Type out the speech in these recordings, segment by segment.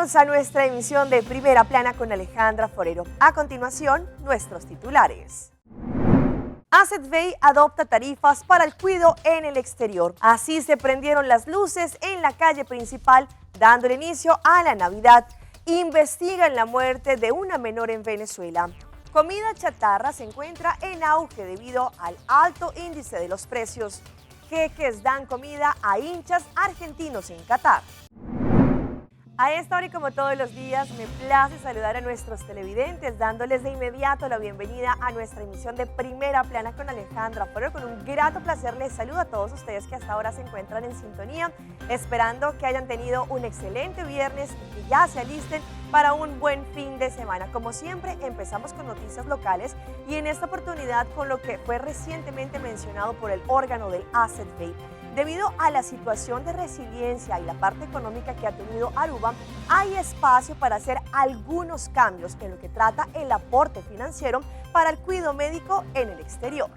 Bienvenidos a nuestra emisión de Primera Plana con Alejandra Forero. A continuación, nuestros titulares. Asset Bay adopta tarifas para el cuidado en el exterior. Así se prendieron las luces en la calle principal, dando inicio a la Navidad. Investigan la muerte de una menor en Venezuela. Comida chatarra se encuentra en auge debido al alto índice de los precios. Jeques dan comida a hinchas argentinos en Qatar. A esta hora y como todos los días, me place saludar a nuestros televidentes, dándoles de inmediato la bienvenida a nuestra emisión de Primera Plana con Alejandra Forero. Con un grato placer les saludo a todos ustedes que hasta ahora se encuentran en sintonía, esperando que hayan tenido un excelente viernes y que ya se alisten para un buen fin de semana. Como siempre, empezamos con noticias locales y en esta oportunidad con lo que fue recientemente mencionado por el órgano del Asset Bay. Debido a la situación de resiliencia y la parte económica que ha tenido Aruba, hay espacio para hacer algunos cambios en lo que trata el aporte financiero para el cuidado médico en el exterior.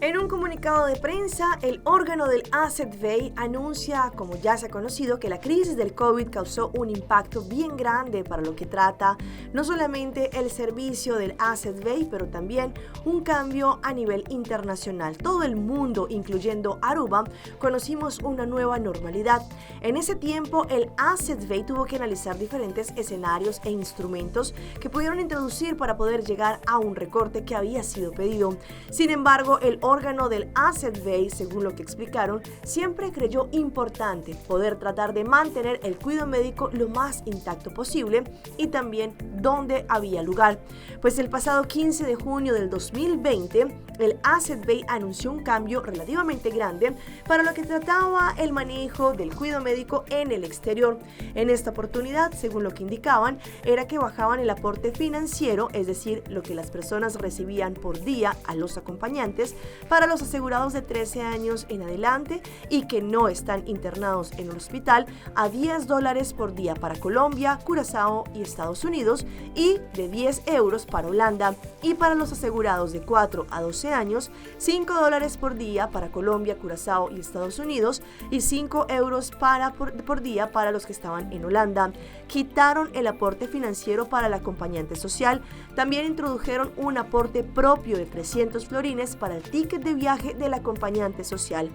En un comunicado de prensa, el órgano del Asset Bay anuncia, como ya se ha conocido, que la crisis del COVID causó un impacto bien grande para lo que trata no solamente el servicio del Asset Bay, pero también un cambio a nivel internacional. Todo el mundo, incluyendo Aruba, conocimos una nueva normalidad. En ese tiempo, el Asset Bay tuvo que analizar diferentes escenarios e instrumentos que pudieron introducir para poder llegar a un recorte que había sido pedido. Sin embargo, el órgano del Asset Bay, según lo que explicaron, siempre creyó importante poder tratar de mantener el cuidado médico lo más intacto posible y también donde había lugar. Pues el pasado 15 de junio del 2020, el Asset Bay anunció un cambio relativamente grande para lo que trataba el manejo del cuidado médico en el exterior. En esta oportunidad, según lo que indicaban, era que bajaban el aporte financiero, es decir, lo que las personas recibían por día a los acompañantes, para los asegurados de 13 años en adelante y que no están internados en un hospital, a $10 por día para Colombia, Curazao y Estados Unidos y de 10 euros para Holanda. Y para los asegurados de 4 a 12 años, $5 por día para Colombia, Curazao y Estados Unidos y 5 euros por día para los que estaban en Holanda. Quitaron el aporte financiero para el acompañante social. También introdujeron un aporte propio de 300 florines para el ticket de viaje del acompañante social.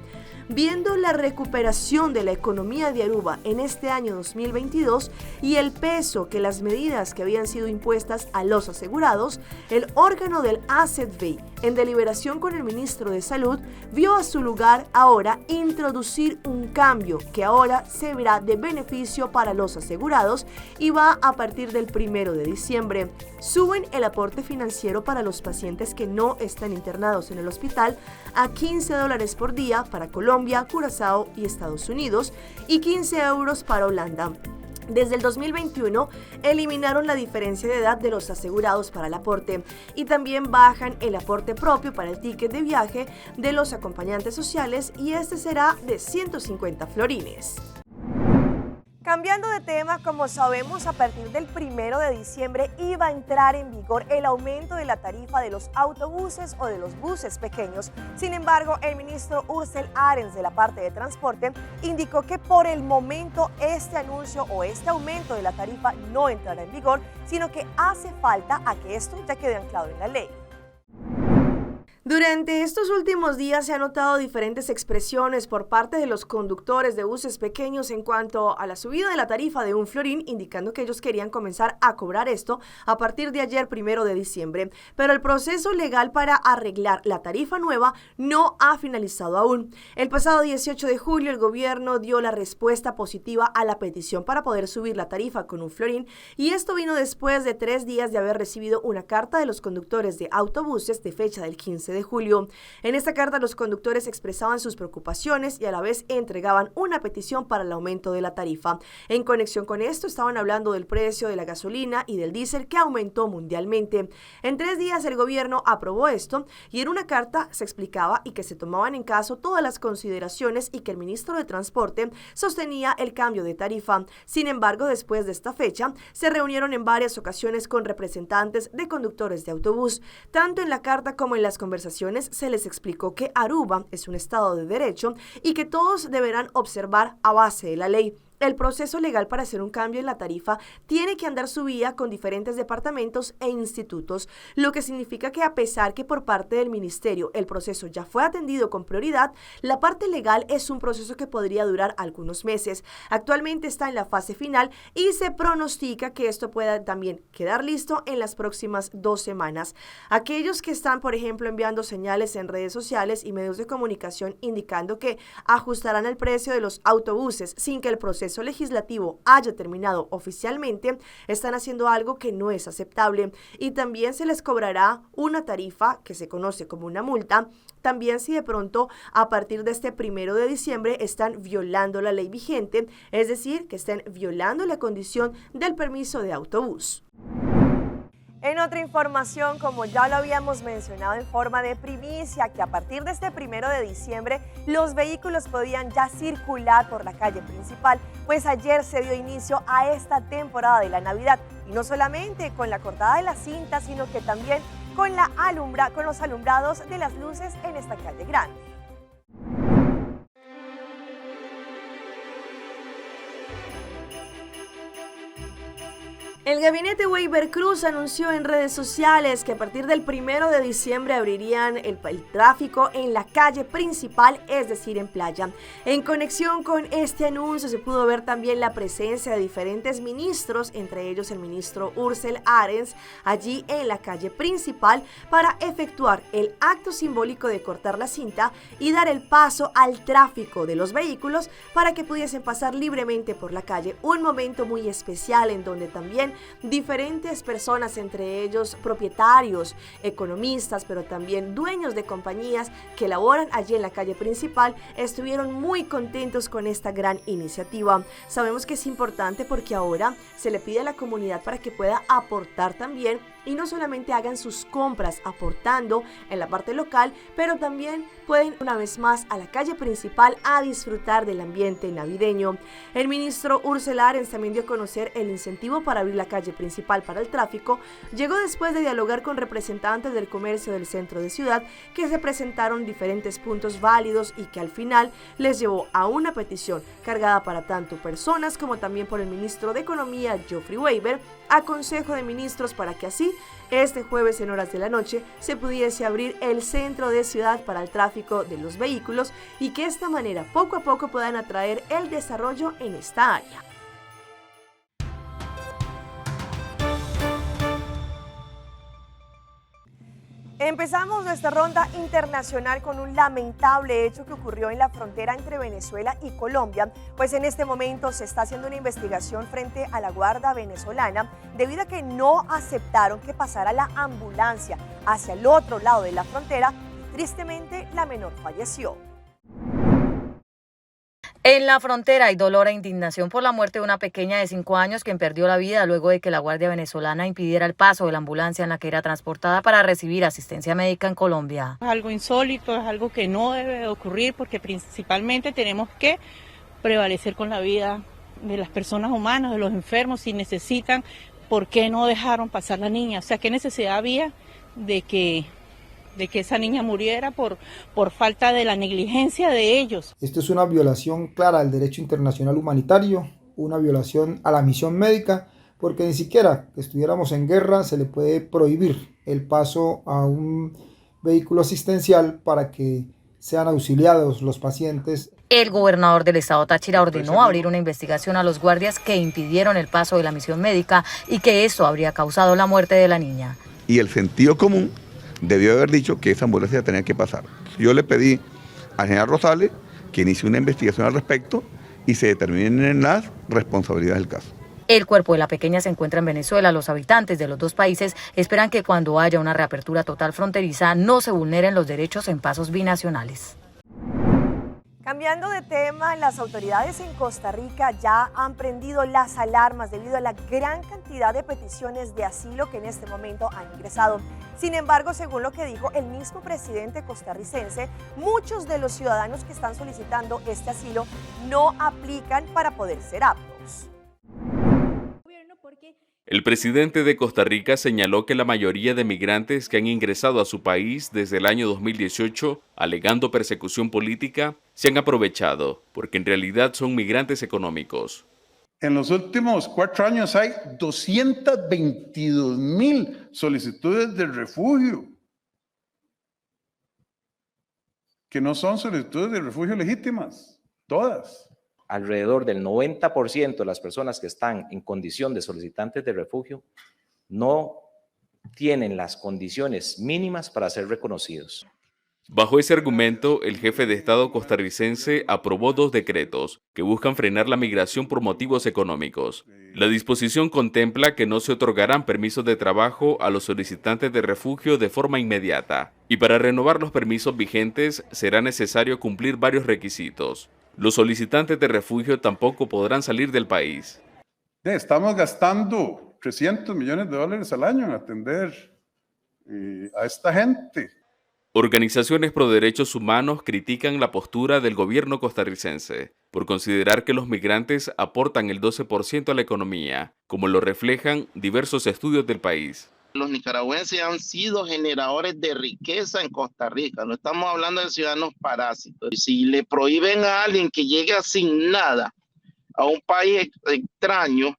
Viendo la recuperación de la economía de Aruba en este año 2022 y el peso que las medidas que habían sido impuestas a los asegurados, el órgano del Asset Bay, en deliberación con el ministro de Salud, vio a su lugar ahora introducir un cambio que ahora se verá de beneficio para los asegurados y va a partir del 1 de diciembre. Suben el aporte financiero para los pacientes que no están internados en el hospital a $15 por día para Colombia, Curazao y Estados Unidos y 15 euros para Holanda. Desde el 2021 eliminaron la diferencia de edad de los asegurados para el aporte y también bajan el aporte propio para el ticket de viaje de los acompañantes sociales y este será de 150 florines. Cambiando de tema, como sabemos, a partir del 1 de diciembre iba a entrar en vigor el aumento de la tarifa de los autobuses o de los buses pequeños. Sin embargo, el ministro Ursel Arens de la parte de transporte indicó que por el momento este anuncio o este aumento de la tarifa no entrará en vigor, sino que hace falta a que esto ya quede anclado en la ley. Durante estos últimos días se han notado diferentes expresiones por parte de los conductores de buses pequeños en cuanto a la subida de la tarifa de un florín, indicando que ellos querían comenzar a cobrar esto a partir de ayer, 1 de diciembre. Pero el proceso legal para arreglar la tarifa nueva no ha finalizado aún. El pasado 18 de julio el gobierno dio la respuesta positiva a la petición para poder subir la tarifa con un florín y esto vino después de 3 días de haber recibido una carta de los conductores de autobuses de fecha del 15 de julio. En esta carta los conductores expresaban sus preocupaciones y a la vez entregaban una petición para el aumento de la tarifa. En conexión con esto estaban hablando del precio de la gasolina y del diésel que aumentó mundialmente. En 3 días el gobierno aprobó esto y en una carta se explicaba y que se tomaban en caso todas las consideraciones y que el ministro de Transporte sostenía el cambio de tarifa. Sin embargo, después de esta fecha, se reunieron en varias ocasiones con representantes de conductores de autobús. Tanto en la carta como en las conversaciones se les explicó que Aruba es un estado de derecho y que todos deberán observar a base de la ley. el proceso legal para hacer un cambio en la tarifa tiene que andar su vía con diferentes departamentos e institutos, lo que significa que a pesar que por parte del ministerio el proceso ya fue atendido con prioridad, la parte legal es un proceso que podría durar algunos meses. Actualmente está en la fase final y se pronostica que esto pueda también quedar listo en las próximas 2 semanas. Aquellos que están, por ejemplo, enviando señales en redes sociales y medios de comunicación indicando que ajustarán el precio de los autobuses sin que el proceso legislativo haya terminado oficialmente, están haciendo algo que no es aceptable, y también se les cobrará una tarifa que se conoce como una multa, también si de pronto a partir de este 1 de diciembre están violando la ley vigente, es decir, que estén violando la condición del permiso de autobús. En otra información, como ya lo habíamos mencionado en forma de primicia, que a partir de este 1 de diciembre los vehículos podían ya circular por la calle principal, pues ayer se dio inicio a esta temporada de la Navidad, y no solamente con la cortada de la cinta, sino que también con los alumbrados de las luces en esta calle grande. El gabinete Waiver Cruz anunció en redes sociales que a partir del 1 de diciembre abrirían el tráfico en la calle principal, es decir, en Playa. En conexión con este anuncio se pudo ver también la presencia de diferentes ministros, entre ellos el ministro Ursel Arens, allí en la calle principal para efectuar el acto simbólico de cortar la cinta y dar el paso al tráfico de los vehículos para que pudiesen pasar libremente por la calle. Un momento muy especial en donde también diferentes personas, entre ellos propietarios, economistas, pero también dueños de compañías que laboran allí en la calle principal, estuvieron muy contentos con esta gran iniciativa. Sabemos que es importante porque ahora se le pide a la comunidad para que pueda aportar también, y no solamente hagan sus compras aportando en la parte local, pero también pueden una vez más a la calle principal a disfrutar del ambiente navideño. El ministro Ursel Arens también dio a conocer el incentivo para abrir la calle principal para el tráfico. Llegó después de dialogar con representantes del comercio del centro de ciudad, que se presentaron diferentes puntos válidos y que al final les llevó a una petición cargada para tanto personas como también por el ministro de Economía, Geoffrey Waiver, a Consejo de Ministros, para que así este jueves en horas de la noche se pudiese abrir el centro de ciudad para el tráfico de los vehículos y que de esta manera poco a poco puedan atraer el desarrollo en esta área. Empezamos nuestra ronda internacional con un lamentable hecho que ocurrió en la frontera entre Venezuela y Colombia, pues en este momento se está haciendo una investigación frente a la Guardia venezolana debido a que no aceptaron que pasara la ambulancia hacia el otro lado de la frontera y tristemente la menor falleció. En la frontera hay dolor e indignación por la muerte de una pequeña de 5 años quien perdió la vida luego de que la Guardia venezolana impidiera el paso de la ambulancia en la que era transportada para recibir asistencia médica en Colombia. Es algo insólito, es algo que no debe de ocurrir porque principalmente tenemos que prevalecer con la vida de las personas humanas, de los enfermos. Si necesitan, ¿por qué no dejaron pasar la niña? O sea, ¿qué necesidad había de que esa niña muriera por falta de la negligencia de ellos? Esto es una violación clara del derecho internacional humanitario, una violación a la misión médica, porque ni siquiera que estuviéramos en guerra se le puede prohibir el paso a un vehículo asistencial para que sean auxiliados los pacientes. El gobernador del estado Táchira ordenó abrir una investigación a los guardias que impidieron el paso de la misión médica y que esto habría causado la muerte de la niña. Y el sentido común debió haber dicho que esa ambulancia tenía que pasar. Yo le pedí al general Rosales que inicie una investigación al respecto y se determinen las responsabilidades del caso. El cuerpo de la pequeña se encuentra en Venezuela. Los habitantes de los dos países esperan que cuando haya una reapertura total fronteriza no se vulneren los derechos en pasos binacionales. Cambiando de tema, las autoridades en Costa Rica ya han prendido las alarmas debido a la gran cantidad de peticiones de asilo que en este momento han ingresado. Sin embargo, según lo que dijo el mismo presidente costarricense, muchos de los ciudadanos que están solicitando este asilo no aplican para poder ser aptos. El presidente de Costa Rica señaló que la mayoría de migrantes que han ingresado a su país desde el año 2018, alegando persecución política, se han aprovechado, porque en realidad son migrantes económicos. En los últimos 4 años hay 222,000 solicitudes de refugio, que no son solicitudes de refugio legítimas, todas. Alrededor del 90% de las personas que están en condición de solicitantes de refugio no tienen las condiciones mínimas para ser reconocidos. Bajo ese argumento, el jefe de Estado costarricense aprobó 2 decretos que buscan frenar la migración por motivos económicos. La disposición contempla que no se otorgarán permisos de trabajo a los solicitantes de refugio de forma inmediata, y para renovar los permisos vigentes será necesario cumplir varios requisitos. Los solicitantes de refugio tampoco podrán salir del país. Estamos gastando $300 millones al año en atender a esta gente. Organizaciones pro derechos humanos critican la postura del gobierno costarricense por considerar que los migrantes aportan el 12% a la economía, como lo reflejan diversos estudios del país. Los nicaragüenses han sido generadores de riqueza en Costa Rica, no estamos hablando de ciudadanos parásitos. Si le prohíben a alguien que llegue sin nada a un país extraño,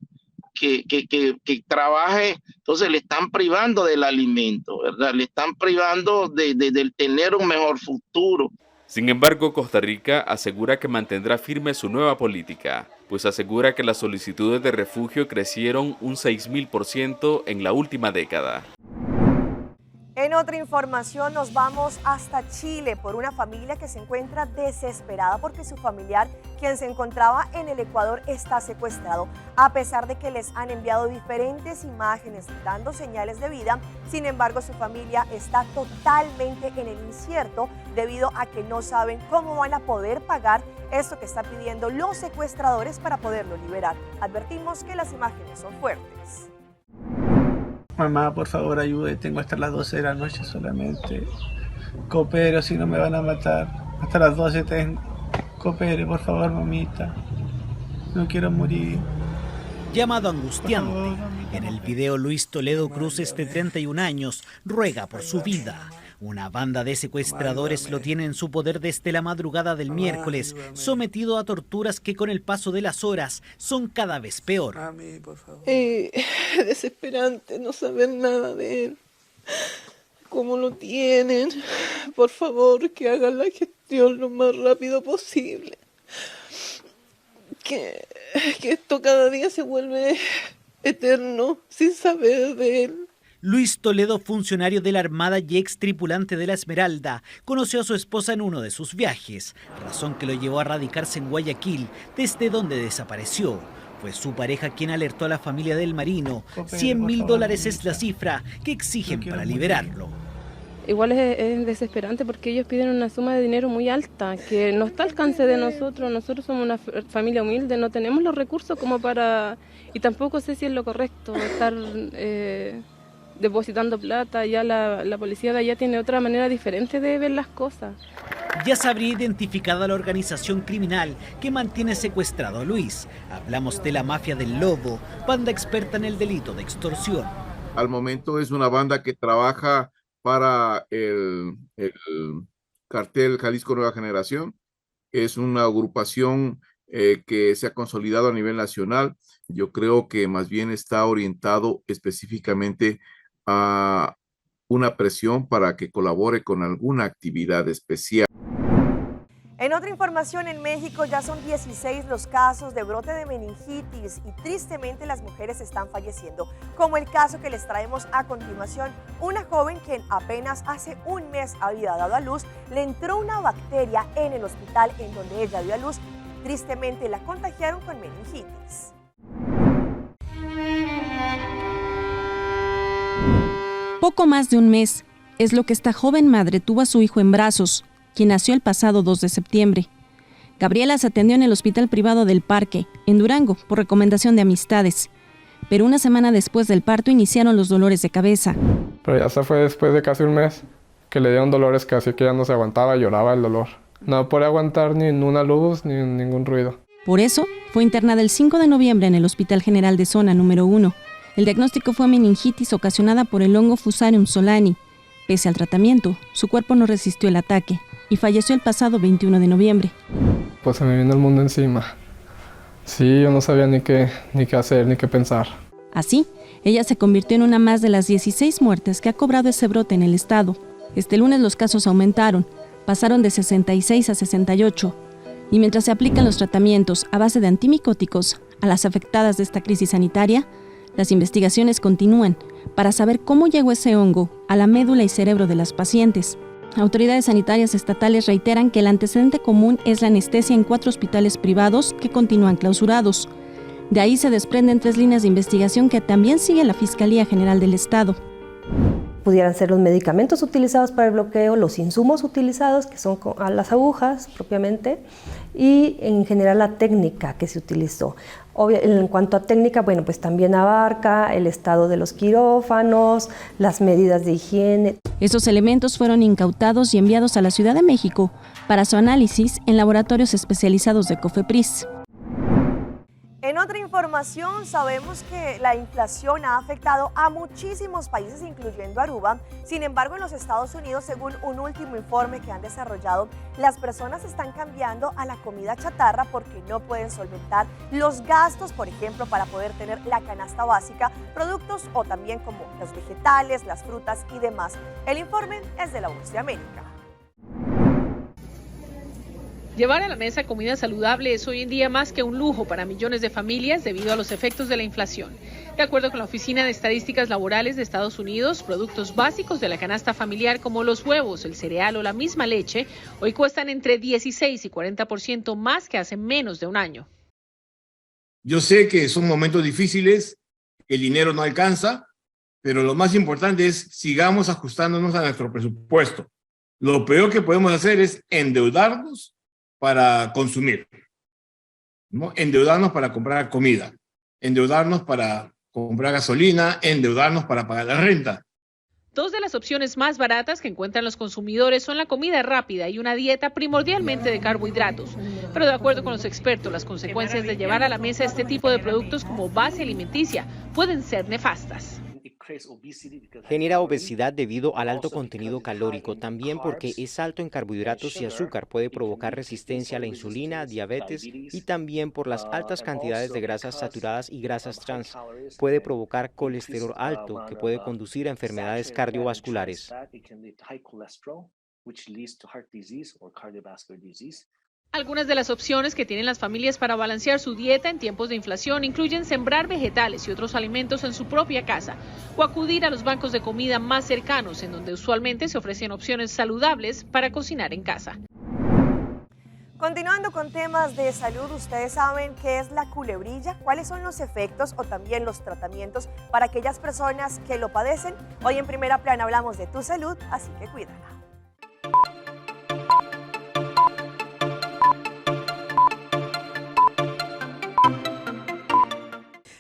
que trabaje, entonces le están privando del alimento, ¿verdad? Le están privando de tener un mejor futuro. Sin embargo, Costa Rica asegura que mantendrá firme su nueva política, pues asegura que las solicitudes de refugio crecieron un 6.000% en la última década. En otra información nos vamos hasta Chile por una familia que se encuentra desesperada porque su familiar, quien se encontraba en el Ecuador, está secuestrado. A pesar de que les han enviado diferentes imágenes dando señales de vida, sin embargo su familia está totalmente en el incierto debido a que no saben cómo van a poder pagar esto que están pidiendo los secuestradores para poderlo liberar. Advertimos que las imágenes son fuertes. Mamá, por favor, ayude. Tengo hasta las 12 de la noche solamente. Coopero, si no me van a matar. Hasta las 12 tengo. Coopere, por favor, mamita. No quiero morir. Llamado angustiante. En el video, Luis Toledo Cruz, de 31 años, ruega por su vida. Una banda de secuestradores lo tiene en su poder desde la madrugada del miércoles, sometido a torturas que con el paso de las horas son cada vez peor. Desesperante no saber nada de él. ¿Cómo lo tienen? Por favor, que hagan la gestión lo más rápido posible. Que esto cada día se vuelve eterno sin saber de él. Luis Toledo, funcionario de la Armada y ex tripulante de la Esmeralda, conoció a su esposa en uno de sus viajes, razón que lo llevó a radicarse en Guayaquil, desde donde desapareció. Fue su pareja quien alertó a la familia del marino. $100.000 es la cifra que exigen para liberarlo. Igual es desesperante porque ellos piden una suma de dinero muy alta, que no está al alcance de nosotros. Nosotros somos una familia humilde, no tenemos los recursos como para... Y tampoco sé si es lo correcto estar... depositando plata. Ya la policía de allá tiene otra manera diferente de ver las cosas. Ya se habría identificado a la organización criminal que mantiene secuestrado a Luis. Hablamos de la Mafia del Lobo, banda experta en el delito de extorsión. Al momento es una banda que trabaja para el cartel Jalisco Nueva Generación. Es una agrupación que se ha consolidado a nivel nacional. Yo creo que más bien está orientado específicamente a una presión para que colabore con alguna actividad especial. En otra información, en México ya son 16 los casos de brote de meningitis y tristemente las mujeres están falleciendo, como el caso que les traemos a continuación. Una joven quien apenas hace un mes había dado a luz, le entró una bacteria en el hospital en donde ella dio a luz. Tristemente la contagiaron con meningitis. Poco más de un mes es lo que esta joven madre tuvo a su hijo en brazos, quien nació el pasado 2 de septiembre. Gabriela se atendió en el hospital privado del Parque, en Durango, por recomendación de amistades. Pero una semana después del parto iniciaron los dolores de cabeza. Pero ya se fue después de casi un mes, que le dieron dolores casi que ya no se aguantaba, lloraba el dolor. No podía aguantar ni una luz ni ningún ruido. Por eso, fue internada el 5 de noviembre en el Hospital General de Zona número 1. El diagnóstico fue meningitis ocasionada por el hongo Fusarium solani. Pese al tratamiento, su cuerpo no resistió el ataque y falleció el pasado 21 de noviembre. Pues se me vino el mundo encima. Sí, yo no sabía ni qué hacer, ni qué pensar. Así, ella se convirtió en una más de las 16 muertes que ha cobrado ese brote en el estado. Este lunes los casos aumentaron, pasaron de 66 a 68. Y mientras se aplican los tratamientos a base de antimicóticos a las afectadas de esta crisis sanitaria, las investigaciones continúan para saber cómo llegó ese hongo a la médula y cerebro de las pacientes. Autoridades sanitarias estatales reiteran que el antecedente común es la anestesia en 4 hospitales privados que continúan clausurados. De ahí se desprenden 3 líneas de investigación que también sigue la Fiscalía General del Estado. Pudieran ser los medicamentos utilizados para el bloqueo, los insumos utilizados, que son las agujas propiamente, y en general la técnica que se utilizó. En cuanto a técnica, bueno, pues también abarca el estado de los quirófanos, las medidas de higiene. Esos elementos fueron incautados y enviados a la Ciudad de México para su análisis en laboratorios especializados de COFEPRIS. En otra información, sabemos que la inflación ha afectado a muchísimos países, incluyendo Aruba. Sin embargo, en los Estados Unidos, según un último informe que han desarrollado, las personas están cambiando a la comida chatarra porque no pueden solventar los gastos, por ejemplo, para poder tener la canasta básica, productos o también como los vegetales, las frutas y demás. El informe es de La Voz de América. Llevar a la mesa comida saludable es hoy en día más que un lujo para millones de familias debido a los efectos de la inflación. De acuerdo con la Oficina de Estadísticas Laborales de Estados Unidos, productos básicos de la canasta familiar como los huevos, el cereal o la misma leche hoy cuestan entre 16 y 40% más que hace menos de un año. Yo sé que son momentos difíciles, que el dinero no alcanza, pero lo más importante es sigamos ajustándonos a nuestro presupuesto. Lo peor que podemos hacer es endeudarnos para consumir, ¿no? Endeudarnos para comprar comida, endeudarnos para comprar gasolina, endeudarnos para pagar la renta. Dos de las opciones más baratas que encuentran los consumidores son la comida rápida y una dieta primordialmente de carbohidratos. Pero de acuerdo con los expertos, las consecuencias de llevar a la mesa este tipo de productos como base alimenticia pueden ser nefastas. Genera obesidad debido al alto contenido calórico, también porque es alto en carbohidratos y azúcar, puede provocar resistencia a la insulina, diabetes y también por las altas cantidades de grasas saturadas y grasas trans. Puede provocar colesterol alto, que puede conducir a enfermedades cardiovasculares. Algunas de las opciones que tienen las familias para balancear su dieta en tiempos de inflación incluyen sembrar vegetales y otros alimentos en su propia casa o acudir a los bancos de comida más cercanos, en donde usualmente se ofrecen opciones saludables para cocinar en casa. Continuando con temas de salud, ¿ustedes saben qué es la culebrilla? ¿Cuáles son los efectos o también los tratamientos para aquellas personas que lo padecen? Hoy en Primera Plana hablamos de tu salud, así que cuídala.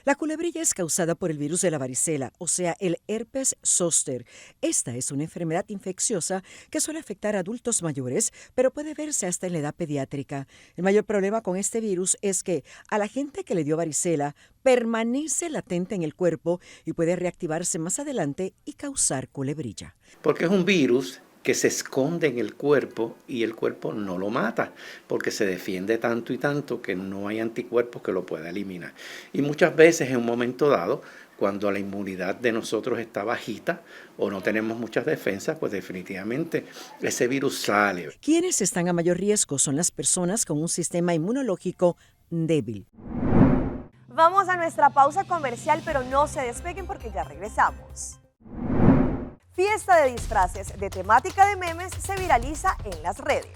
La culebrilla es causada por el virus de la varicela, o sea, el herpes zóster. Esta es una enfermedad infecciosa que suele afectar a adultos mayores, pero puede verse hasta en la edad pediátrica. El mayor problema con este virus es que a la gente que le dio varicela permanece latente en el cuerpo y puede reactivarse más adelante y causar culebrilla. Porque es un virus que se esconde en el cuerpo y el cuerpo no lo mata porque se defiende tanto y tanto que no hay anticuerpos que lo puedan eliminar. Y muchas veces en un momento dado, cuando la inmunidad de nosotros está bajita o no tenemos muchas defensas, pues definitivamente ese virus sale. Quienes están a mayor riesgo son las personas con un sistema inmunológico débil. Vamos a nuestra pausa comercial, pero no se despeguen porque ya regresamos. Fiesta de disfraces de temática de memes se viraliza en las redes.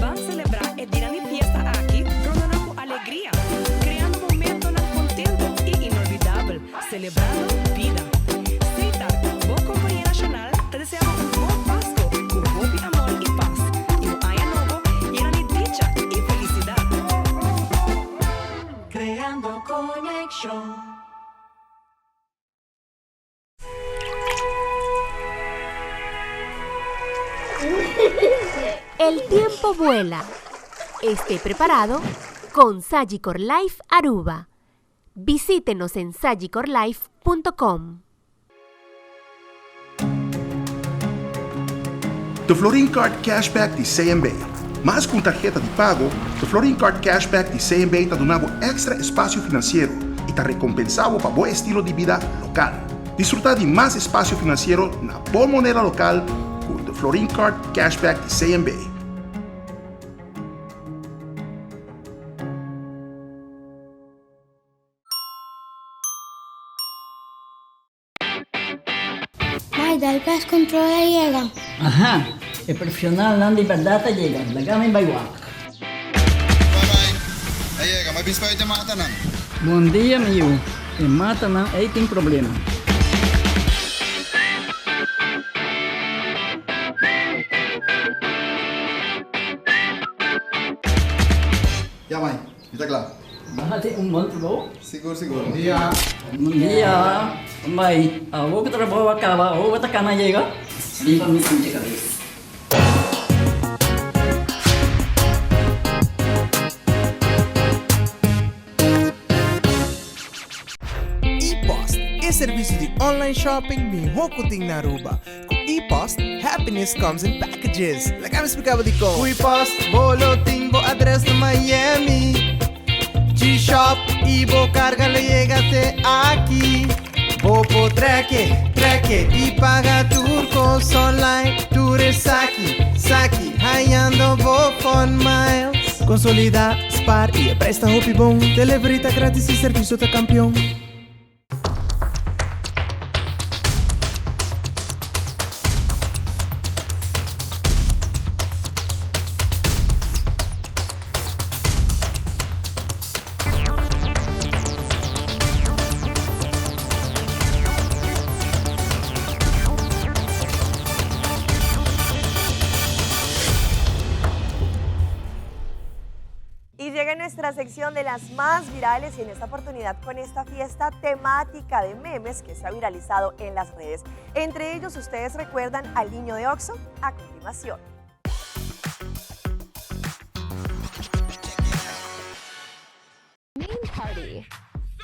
Va a celebrar el día de fiesta aquí, rodando con alegría, creando momentos contentos y inolvidables, celebrando vida. Te deseamos un buen Pascua, con buen amor y paz, y un año nuevo lleno de dicha y felicidad. Creando conexión. El tiempo vuela. Esté preparado con Sagicor Life Aruba. Visítenos en sagicorlife.com. The Florin Card Cashback de CMB. Mais com tarjeta de pago, the Florin Card Cashback de CMB está dando extra espaço financeiro e está recompensado para bom estilo de vida local. Disfrutar de mais espaço financeiro na boa moneda local com the Florin Card Cashback de CMB. Dal pes controla llega. Ajá, el profesional Nandi Perdata llega. La gama en Baywa. Bye. Llega, may bispo ito matanan. Buen día, mi hijo. En Matanan, ahí tiene problema. Ya, May. Está claro. Bájate un monstruo. Seguro. Buen día. Buen día. May, vos que trabajo acaba, vos esta cana llega. Viva mi pinche cabeza. ePost é serviço de online shopping Mihokuting na Aruba. Com ePost, happiness comes in packages. Like me explicava de como. O ePost, bolo, timbo, address no Miami. G-Shop, Ibo, carga, le llega até aqui. Bopo treque e paga turcos online. Ture saki, haiando Bofon Miles. Consolida, Spar e presta hopi bom. Delivery tá grátis e serviço tá campeão. Nuestra sección de las más virales y en esta oportunidad con esta fiesta temática de memes que se ha viralizado en las redes. Entre ellos, ¿ustedes recuerdan al niño de Oxxo? A continuación.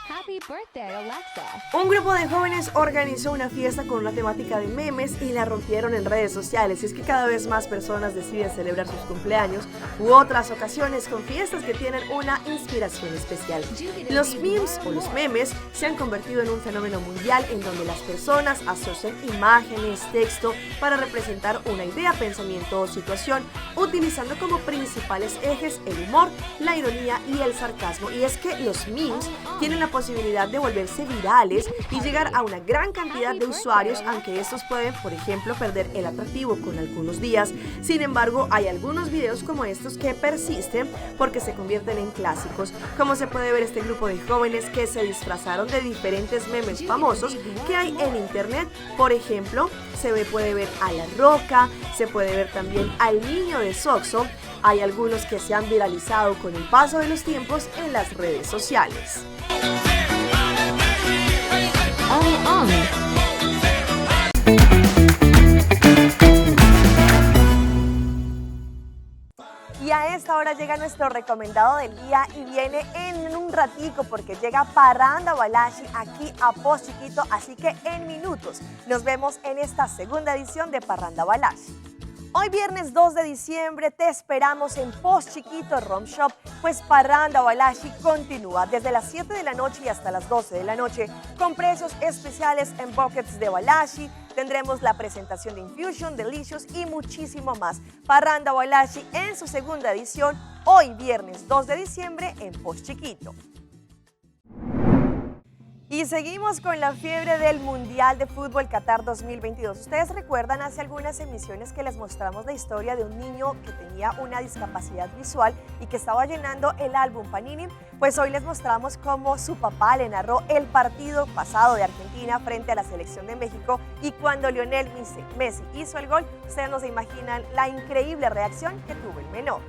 Happy birthday, Alexa. Un grupo de jóvenes organizó una fiesta con una temática de memes y la rompieron en redes sociales. Y es que cada vez más personas deciden celebrar sus cumpleaños u otras ocasiones con fiestas que tienen una inspiración especial. Los memes o los memes se han convertido en un fenómeno mundial en donde las personas asocian imágenes, texto para representar una idea, pensamiento o situación, utilizando como principales ejes el humor, la ironía y el sarcasmo. Y es que los memes tienen la posibilidad de volverse virales y llegar a una gran cantidad de usuarios, aunque estos pueden, por ejemplo, perder el atractivo con algunos días. Sin embargo, hay algunos videos como estos que persisten porque se convierten en clásicos. Como se puede ver, este grupo de jóvenes que se disfrazaron de diferentes memes famosos que hay en internet. Por ejemplo, puede ver a La Roca, se puede ver también al niño de Oxxo. Hay algunos que se han viralizado con el paso de los tiempos en las redes sociales. Y a esta hora llega nuestro recomendado del día y viene en un ratico porque llega Parranda Balashi aquí a Post Chiquito, así que en minutos nos vemos en esta segunda edición de Parranda Balashi. Hoy viernes 2 de diciembre te esperamos en Post Chiquito Rom Shop, pues Parranda Balashi continúa desde las 7 de la noche y hasta las 12 de la noche con precios especiales en buckets de Balashi. Tendremos la presentación de Infusion, Delicious y muchísimo más. Parranda Balashi en su segunda edición, hoy viernes 2 de diciembre en Post Chiquito. Y seguimos con la fiebre del Mundial de Fútbol Qatar 2022. Ustedes recuerdan hace algunas emisiones que les mostramos la historia de un niño que tenía una discapacidad visual y que estaba llenando el álbum Panini. Pues hoy les mostramos cómo su papá le narró el partido pasado de Argentina frente a la selección de México y cuando Lionel Messi hizo el gol, ustedes no se imaginan la increíble reacción que tuvo el menor.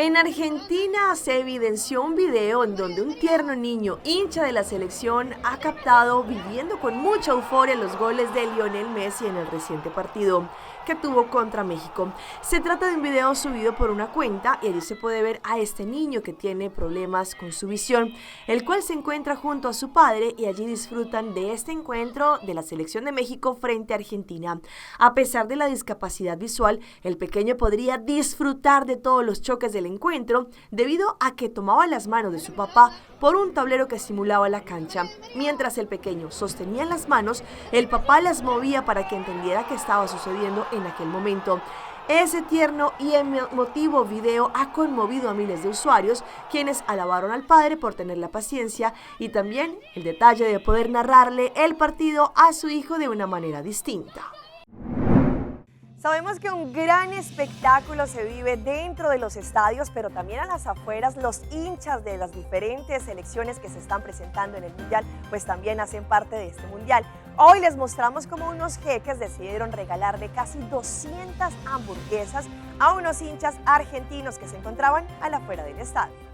En Argentina se evidenció un video en donde un tierno niño hincha de la selección ha captado viviendo con mucha euforia los goles de Lionel Messi en el reciente partido que tuvo contra México. Se trata de un video subido por una cuenta y allí se puede ver a este niño que tiene problemas con su visión, el cual se encuentra junto a su padre y allí disfrutan de este encuentro de la selección de México frente a Argentina. A pesar de la discapacidad visual, el pequeño podría disfrutar de todos los choques del encuentro debido a que tomaba las manos de su papá por un tablero que simulaba la cancha. Mientras el pequeño sostenía las manos, el papá las movía para que entendiera qué estaba sucediendo en aquel momento. Ese tierno y emotivo video ha conmovido a miles de usuarios, quienes alabaron al padre por tener la paciencia y también el detalle de poder narrarle el partido a su hijo de una manera distinta. Sabemos que un gran espectáculo se vive dentro de los estadios, pero también a las afueras. Los hinchas de las diferentes selecciones que se están presentando en el Mundial, pues también hacen parte de este Mundial. Hoy les mostramos cómo unos jeques decidieron regalarle casi 200 hamburguesas a unos hinchas argentinos que se encontraban a la afuera del estadio.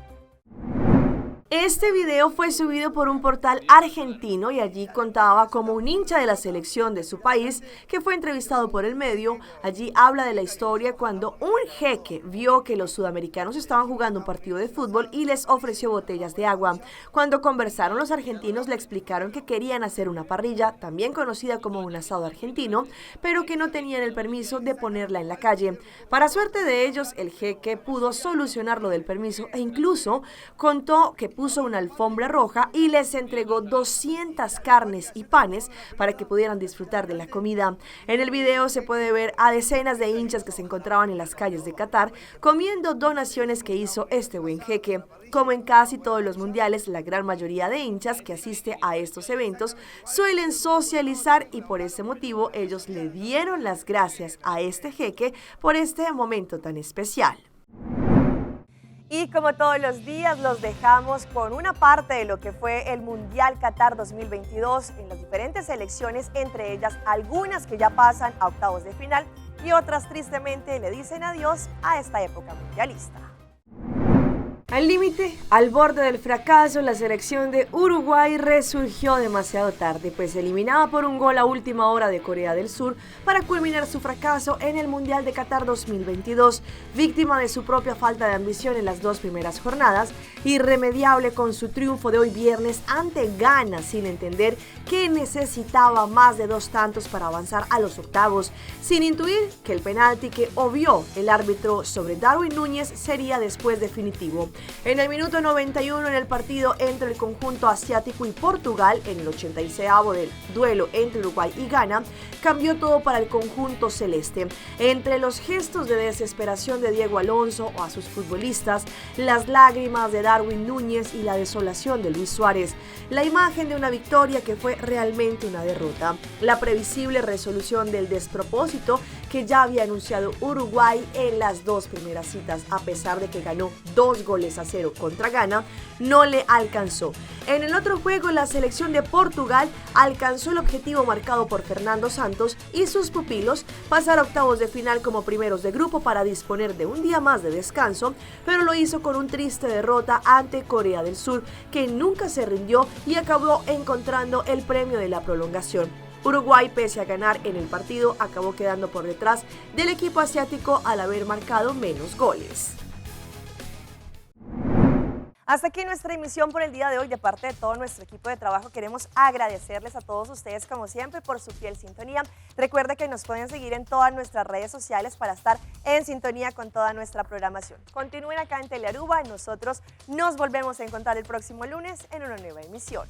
Este video fue subido por un portal argentino y allí contaba como un hincha de la selección de su país que fue entrevistado por el medio. Allí habla de la historia cuando un jeque vio que los sudamericanos estaban jugando un partido de fútbol y les ofreció botellas de agua. Cuando conversaron, los argentinos le explicaron que querían hacer una parrilla, también conocida como un asado argentino, pero que no tenían el permiso de ponerla en la calle. Para suerte de ellos, el jeque pudo solucionar lo del permiso e incluso contó que puso una alfombra roja y les entregó 200 carnes y panes para que pudieran disfrutar de la comida. En el video se puede ver a decenas de hinchas que se encontraban en las calles de Qatar comiendo donaciones que hizo este buen jeque. Como en casi todos los mundiales, la gran mayoría de hinchas que asiste a estos eventos suelen socializar y por ese motivo ellos le dieron las gracias a este jeque por este momento tan especial. Y como todos los días, los dejamos con una parte de lo que fue el Mundial Qatar 2022 en las diferentes selecciones, entre ellas algunas que ya pasan a octavos de final y otras tristemente le dicen adiós a esta época mundialista. Al límite, al borde del fracaso, la selección de Uruguay resurgió demasiado tarde, pues se eliminaba por un gol a última hora de Corea del Sur para culminar su fracaso en el Mundial de Qatar 2022, víctima de su propia falta de ambición en las dos primeras jornadas, irremediable con su triunfo de hoy viernes ante Ghana, sin entender que necesitaba más de 2 tantos para avanzar a los octavos, sin intuir que el penalti que obvió el árbitro sobre Darwin Núñez sería después definitivo. En el minuto 91 en el partido entre el conjunto asiático y Portugal, en el 86avo del duelo entre Uruguay y Ghana, cambió todo para el conjunto celeste. Entre los gestos de desesperación de Diego Alonso o a sus futbolistas, las lágrimas de Darwin Núñez y la desolación de Luis Suárez, la imagen de una victoria que fue realmente una derrota, la previsible resolución del despropósito que ya había anunciado Uruguay en las 2 primeras citas, a pesar de que ganó 2 goles a 0 contra Ghana, no le alcanzó. En el otro juego, la selección de Portugal alcanzó el objetivo marcado por Fernando Santos y sus pupilos, pasar a octavos de final como primeros de grupo para disponer de un día más de descanso, pero lo hizo con un triste derrota ante Corea del Sur, que nunca se rindió y acabó encontrando el premio de la prolongación. Uruguay, pese a ganar en el partido, acabó quedando por detrás del equipo asiático al haber marcado menos goles. Hasta aquí nuestra emisión por el día de hoy. De parte de todo nuestro equipo de trabajo queremos agradecerles a todos ustedes como siempre por su fiel sintonía. Recuerde que nos pueden seguir en todas nuestras redes sociales para estar en sintonía con toda nuestra programación. Continúen acá en Telearuba y nosotros nos volvemos a encontrar el próximo lunes en una nueva emisión.